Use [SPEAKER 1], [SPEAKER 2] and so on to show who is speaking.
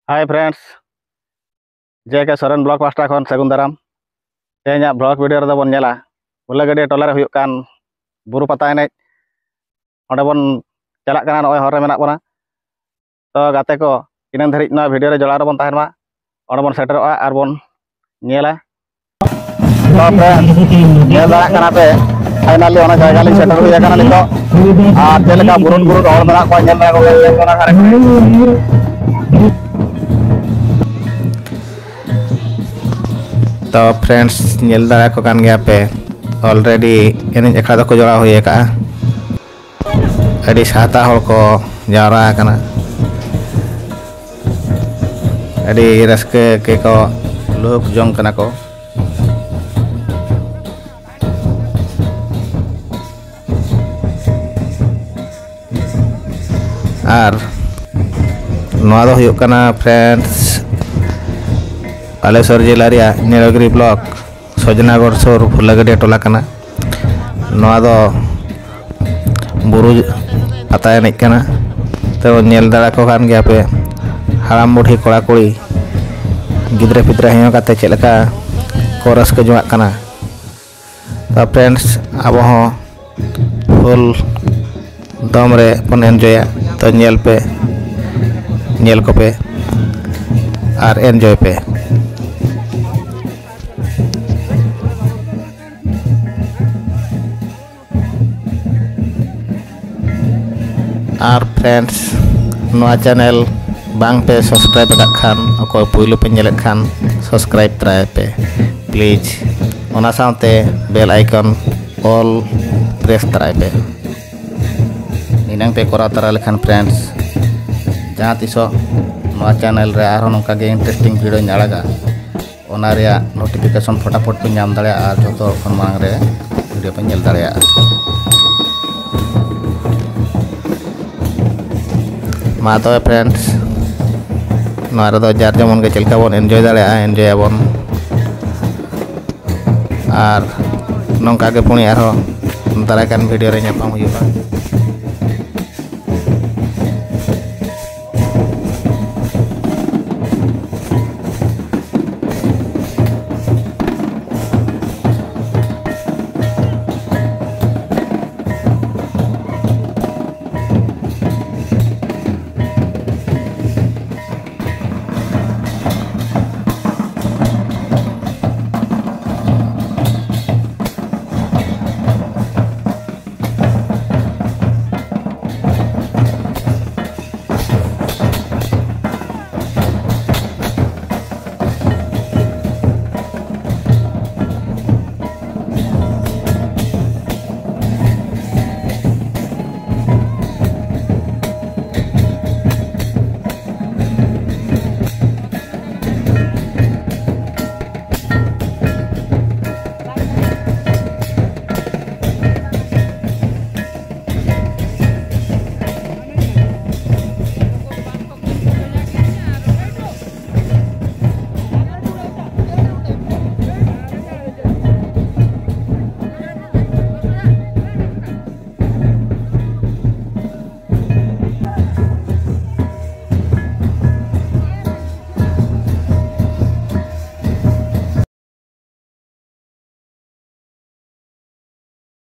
[SPEAKER 1] Hai friends, JK Soren blog pasta kon Sagun Daram. Tehnya blog video reda bon nyala. Mula gede tolar huyuk kan buru pata enek. Onde bon jalak kana noy hore menak bona. To gate ko inan dhari na video re jolar bon tahen ma. Onde bon seteroa ar bon nyela. To friends, nyel jalak kana pe. Finally ona jayga li seter huya kana lito. Ar jeleka burun-burun hor menak ko nyel ko kana kare. तो friends nyel dara ko kan gaya pe already ini ekada ko jora hoye ka adi sata hol ko jara kana adi raske ke ko lok jong kana ko ar noa do huyuk kana friends Alesor Jilaria Nilagiri Block Sojanagor Sur Fulagadi Tola kana noa do buru pata enek kana to nyel dara ko kan ge ape haram budhi kora kuri gidra pidra heo kate chet leka koras ke juak kana to friends abo ho full dom re pon enjoy to nyel ko pe ar enjoy pe Our friends noa channel bang pe subscribe kat khan oko puilu pe nyelek khan subscribe try pe please ona saute bell icon all press try pe ninang pe kora tara lekhan friends jaha tiso noa channel re arho nongka ge interesting video nyalaga ona rea notification फटाफट पे nyam dare ar joto khon mang re video pe nyel dare ma to friends noa do jar jemon ge chelka bon enjoy dare enjoy abon ar nongka ge puni arho ntara kan video re nyapam huyuga